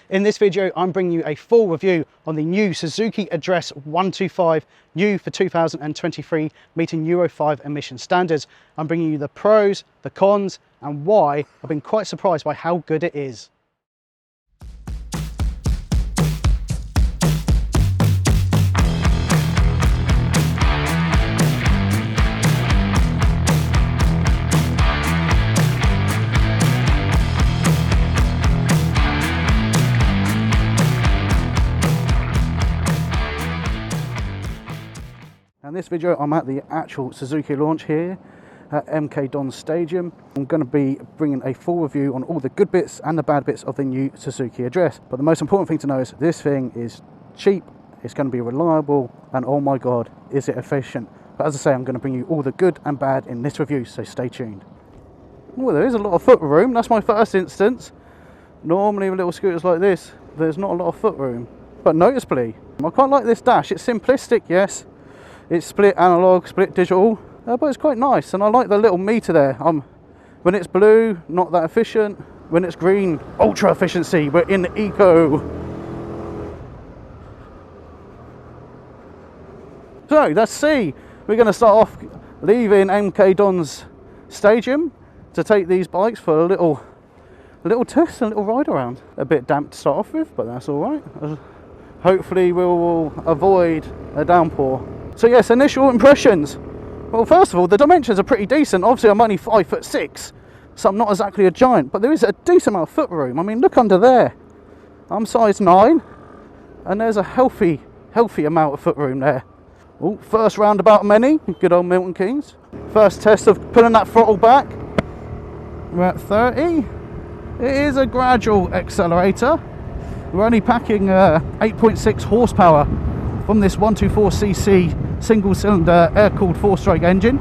In this video, I'm bringing you a full review on the new Suzuki Address 125, new for 2023, meeting Euro 5 emission standards. I'm bringing you the pros, the cons, and why I've been quite surprised by how good it is. In this video, I'm at the actual Suzuki launch here at MK Dons Stadium. I'm going to be bringing a full review on all the good bits and the bad bits of the new Suzuki Address. But the most important thing to know is this thing is cheap, it's going to be reliable, and oh my god, is it efficient. But as I say, I'm going to bring you all the good and bad in this review, so stay tuned. Well, there is a lot of foot room. That's my first instance. Normally with little scooters like this, there's not a lot of foot room, but noticeably. I quite like this dash. It's simplistic, yes. It's split analog, split digital, but it's quite nice, and I like the little meter there. When it's blue, not that efficient. When it's green, ultra efficiency. We're in the eco. So let's see. We're going to start off leaving MK Dons Stadium to take these bikes for a little test, a little ride around. A bit damp to start off with, but that's all right. Hopefully we'll avoid a downpour. So yes, initial impressions. Well, first of all, the dimensions are pretty decent. Obviously, I'm only 5'6", so I'm not exactly a giant, but there is a decent amount of foot room. I mean, look under there. I'm size 9, and there's a healthy amount of foot room there. Oh, first roundabout of many. Good old Milton Keynes. First test of pulling that throttle back. We're at 30. It is a gradual accelerator. We're only packing 8.6 horsepower from this 124cc single cylinder air-cooled 4-stroke engine,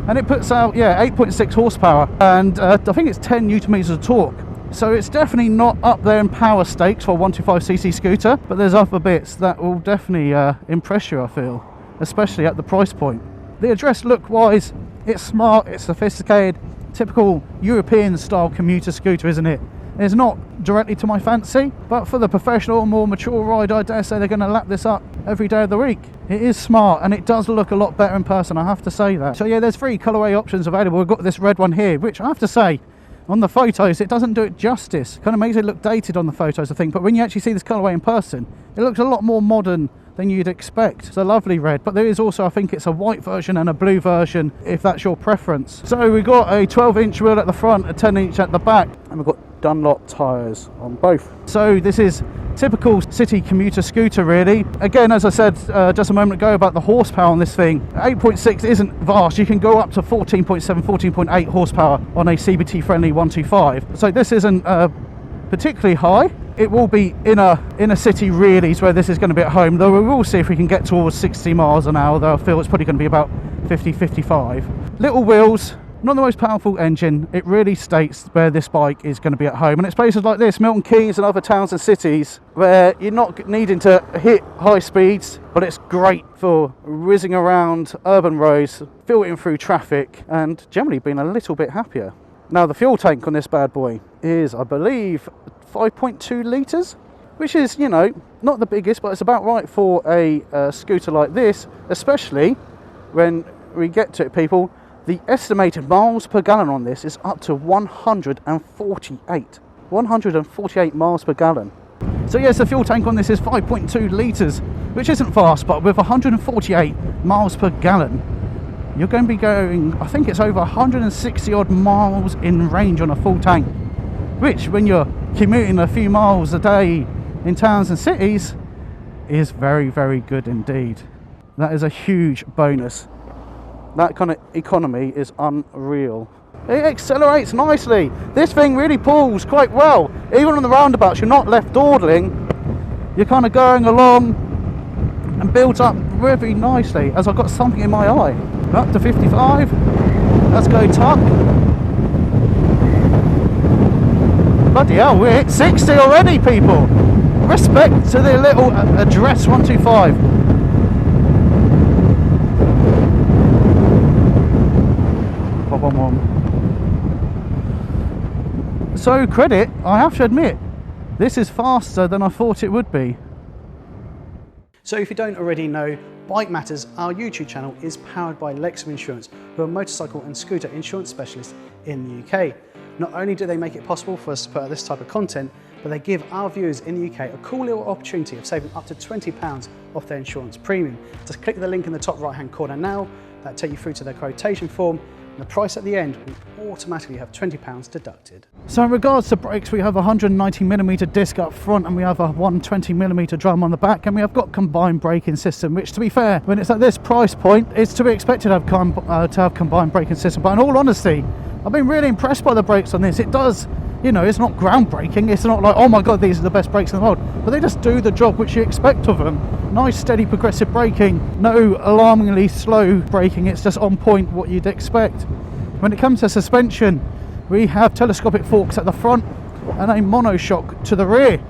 and it puts out 8.6 horsepower, and I think it's 10 newton meters of torque, so it's definitely not up there in power stakes for a 125cc scooter, but there's other bits that will definitely impress you, I feel, especially at the price point. The Address look wise, it's smart, it's sophisticated, typical European style commuter scooter, isn't it? It's not directly to my fancy, but for the professional, more mature rider, I dare say they're going to lap this up every day of the week. It is smart, and it does look a lot better in person, I have to say that. So yeah, there's 3 colourway options available. We've got this red one here, which I have to say, on the photos, it doesn't do it justice. Kind of makes it look dated on the photos, I think, but when you actually see this colourway in person, it looks a lot more modern than you'd expect. It's a lovely red, but there is also, I think it's a white version and a blue version, if that's your preference. So we've got a 12-inch wheel at the front, a 10-inch at the back, and we've got Dunlop tyres on both. So this is typical city commuter scooter, really. Again, as I said just a moment ago about the horsepower on this thing, 8.6 isn't vast. You can go up to 14.7, 14.8 horsepower on a CBT friendly 125. So this isn't particularly high. It will be in a city really is where this is going to be at home, though we will see if we can get towards 60 miles an hour, though I feel it's probably going to be about 50, 55. Little wheels, not the most powerful engine. It really states where this bike is going to be at home, and it's places like this, Milton Keynes and other towns and cities, where you're not needing to hit high speeds, but it's great for whizzing around urban roads, filtering through traffic, and generally being a little bit happier. Now the fuel tank on this bad boy is, I believe, 5.2 litres, which is, you know, not the biggest, but it's about right for a scooter like this, especially when we get to it, people. The estimated miles per gallon on this is up to 148 miles per gallon. So yes, the fuel tank on this is 5.2 litres, which isn't fast, but with 148 miles per gallon, you're going to be going, I think it's over 160 odd miles in range on a full tank, which when you're commuting a few miles a day in towns and cities is very, very good indeed. That is a huge bonus. That kind of economy is unreal. It accelerates nicely. This thing really pulls quite well. Even on the roundabouts, you're not left dawdling. You're kind of going along and builds up really nicely. As I've got something in my eye. Up to 55. Let's go tuck. Bloody hell, we're at 60 already, people. Respect to the little Address 125. So credit, I have to admit, This is faster than I thought it would be. So if you don't already know, Bike Matters, our YouTube channel, is powered by Lexham Insurance, who are motorcycle and scooter insurance specialists in the UK. Not only do they make it possible for us to put out this type of content, but they give our viewers in the UK a cool little opportunity of saving up to £20 off their insurance premium. Just click the link in the top right hand corner now, that'll take you through to their quotation form, and the price at the end will automatically have £20 deducted. So in regards to brakes, we have a 190mm disc up front and we have a 120mm drum on the back, and we have got combined braking system, which, to be fair, when it's at this price point, it's to be expected to have combined braking system. But in all honesty, I've been really impressed by the brakes on this. It does, you know, it's not groundbreaking. It's not like, oh my god, these are the best brakes in the world, but they just do the job which you expect of them. Nice steady progressive braking, no alarmingly slow braking. It's just on point, what you'd expect. When it comes to suspension, we have telescopic forks at the front and a monoshock to the rear,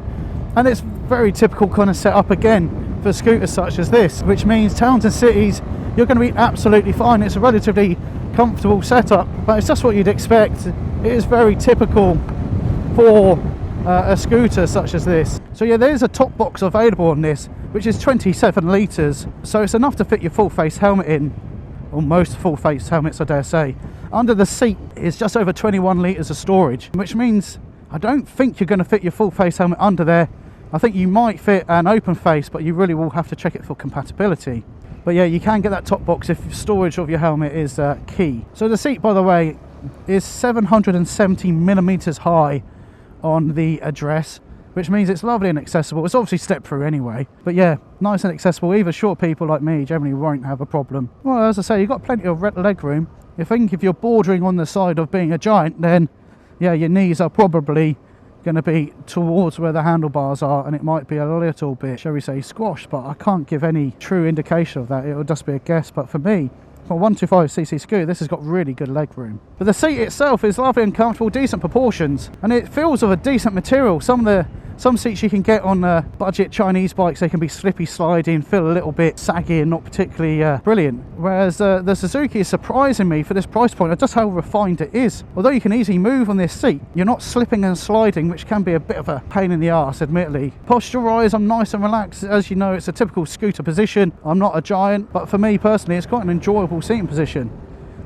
and it's very typical kind of setup again for scooters such as this, which means towns and cities you're going to be absolutely fine. It's a relatively comfortable setup, but it's just what you'd expect. It is very typical for a scooter such as this. So yeah, there's a top box available on this, which is 27 litres, so it's enough to fit your full face helmet in, or most full face helmets I dare say. Under the seat is just over 21 litres of storage, which means I don't think you're going to fit your full face helmet under there. I think you might fit an open face, but you really will have to check it for compatibility. But yeah, you can get that top box if storage of your helmet is key. So the seat, by the way, is 770mm high on the address, which means it's lovely and accessible. It's obviously step through anyway, but yeah, nice and accessible. Even short people like me generally won't have a problem. Well, as I say, you've got plenty of leg room. I think if you're bordering on the side of being a giant, then yeah, your knees are probably going to be towards where the handlebars are, and it might be a little bit, shall we say, squashed, but I can't give any true indication of that. It would just be a guess. But for me, for a 125cc scooter, this has got really good leg room. But the seat itself is lovely and comfortable, decent proportions, and it feels of a decent material. Some seats you can get on budget Chinese bikes, they can be slippy sliding, feel a little bit saggy and not particularly brilliant. Whereas the Suzuki is surprising me for this price point, just how refined it is. Although you can easily move on this seat, you're not slipping and sliding, which can be a bit of a pain in the arse, admittedly. Posture-wise, I'm nice and relaxed. As you know, it's a typical scooter position. I'm not a giant, but for me personally, it's quite an enjoyable seating position.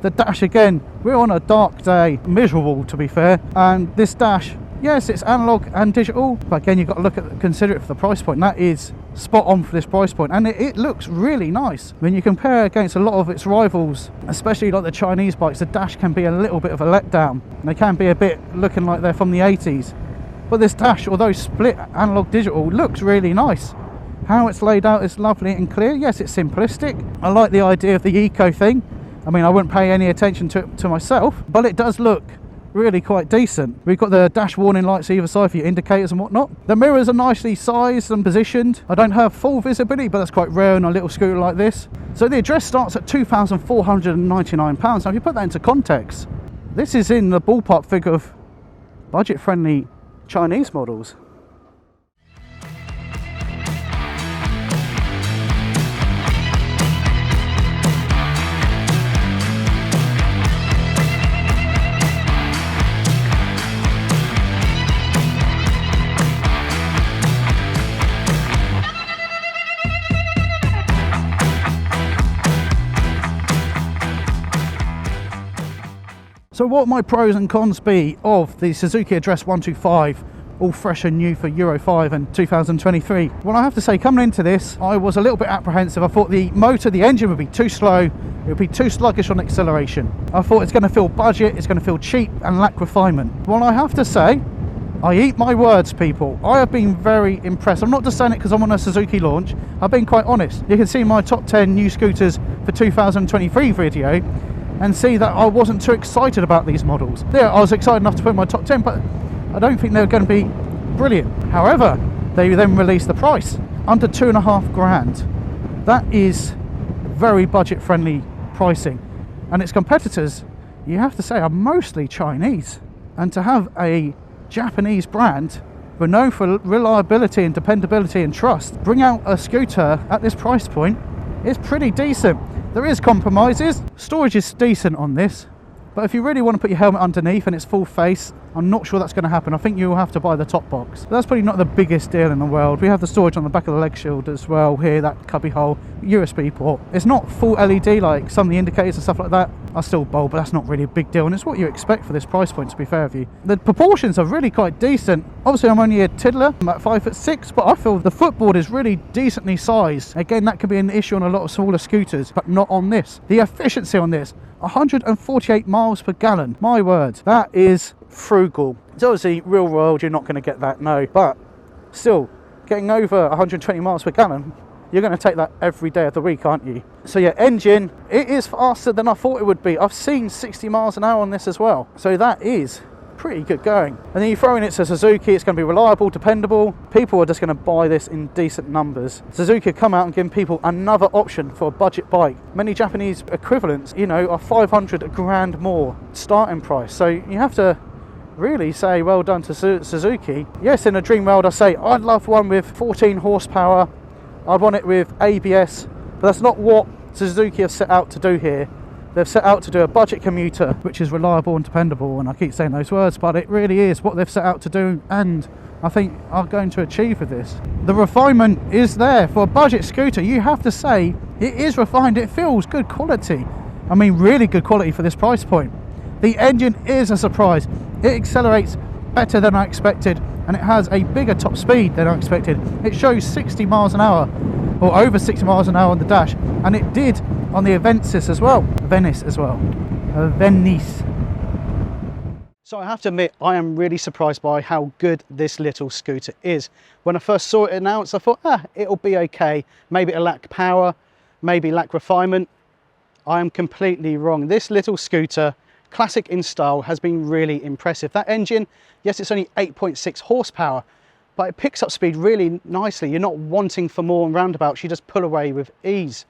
The dash, again, we're on a dark day, miserable to be fair, and this dash, yes, it's analog and digital, but again, you've got to consider it for the price point. That is spot on for this price point, and it looks really nice. When you compare against a lot of its rivals, especially like the Chinese bikes, the dash can be a little bit of a letdown. They can be a bit looking like they're from the 80s. But this dash, although split analog digital, looks really nice. How it's laid out is lovely and clear. Yes, it's simplistic. I like the idea of the eco thing. I mean, I wouldn't pay any attention to it to myself, but it does look really quite decent. We've got the dash warning lights either side for your indicators and whatnot. The mirrors are nicely sized and positioned. I don't have full visibility, but that's quite rare on a little scooter like this. So the address starts at £2,499. Now if you put that into context, this is in the ballpark figure of budget friendly Chinese models. So what my pros and cons be of the Suzuki Address 125, all fresh and new for Euro 5 and 2023? Well, I have to say, coming into this, I was a little bit apprehensive. I thought the motor, the engine would be too slow, it would be too sluggish on acceleration. I thought it's going to feel budget, it's going to feel cheap and lack refinement. Well, I have to say, I eat my words, people. I have been very impressed. I'm not just saying it because I'm on a Suzuki launch. I've been quite honest. You can see my top 10 new scooters for 2023 video and see that I wasn't too excited about these models. Yeah, I was excited enough to put in my top 10, but I don't think they're going to be brilliant. However, they then released the price under £2,500. That is very budget friendly pricing, and its competitors, you have to say, are mostly Chinese. And to have a Japanese brand renowned for reliability and dependability and trust bring out a scooter at this price point is pretty decent. There is compromises. Storage is decent on this, but if you really want to put your helmet underneath and it's full face, I'm not sure that's going to happen. I think you'll have to buy the top box. But that's probably not the biggest deal in the world. We have the storage on the back of the leg shield as well here, that cubby hole, USB port. It's not full LED like some of the indicators and stuff like that are still bold, but that's not really a big deal, and it's what you expect for this price point, to be fair with you. The proportions are really quite decent. Obviously I'm only a tiddler, I'm at 5'6", but I feel the footboard is really decently sized. Again, that could be an issue on a lot of smaller scooters, but not on this. The efficiency on this, 148 miles per gallon. My word, that is frugal. It's obviously real world, you're not going to get that, no, but still, getting over 120 miles per gallon, you're going to take that every day of the week, aren't you? So yeah, engine, it is faster than I thought it would be. I've seen 60 miles an hour on this as well, so that is pretty good going. And then you throw in it's a Suzuki, it's going to be reliable, dependable. People are just going to buy this in decent numbers. Suzuki come out and give people another option for a budget bike. Many Japanese equivalents, you know, are 500 grand more starting price. So you have to really say well done to Suzuki. Yes, in a dream world I say I'd love one with 14 horsepower. I'd want it with ABS, but that's not what Suzuki have set out to do here. They've set out to do a budget commuter, which is reliable and dependable, and I keep saying those words, but it really is what they've set out to do, and I think are going to achieve with this. The refinement is there. For a budget scooter, you have to say it is refined, it feels good quality. I mean, really good quality for this price point. The engine is a surprise. It accelerates better than I expected, and it has a bigger top speed than I expected. It shows 60 miles an hour, or over 60 miles an hour on the dash, and it did on the Venice as well. Venice. So I have to admit, I am really surprised by how good this little scooter is. When I first saw it announced, I thought, it'll be okay. Maybe it'll lack power, maybe lack refinement. I am completely wrong. This little scooter, classic in style, has been really impressive. That engine, yes, it's only 8.6 horsepower, but it picks up speed really nicely. You're not wanting for more on roundabouts, you just pull away with ease.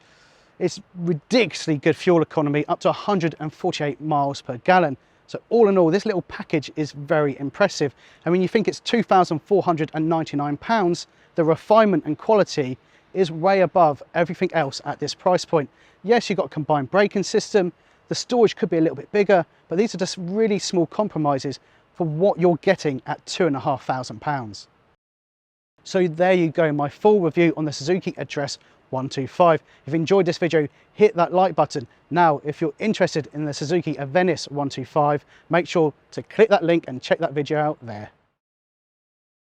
It's ridiculously good fuel economy, up to 148 miles per gallon. So all in all, this little package is very impressive. And when you think it's £2,499, the refinement and quality is way above everything else at this price point. Yes, you've got a combined braking system, the storage could be a little bit bigger, but these are just really small compromises for what you're getting at £2,500. So there you go, my full review on the Suzuki Address 125. If you enjoyed this video, hit that like button. Now, if you're interested in the Suzuki Venice 125, make sure to click that link and check that video out there.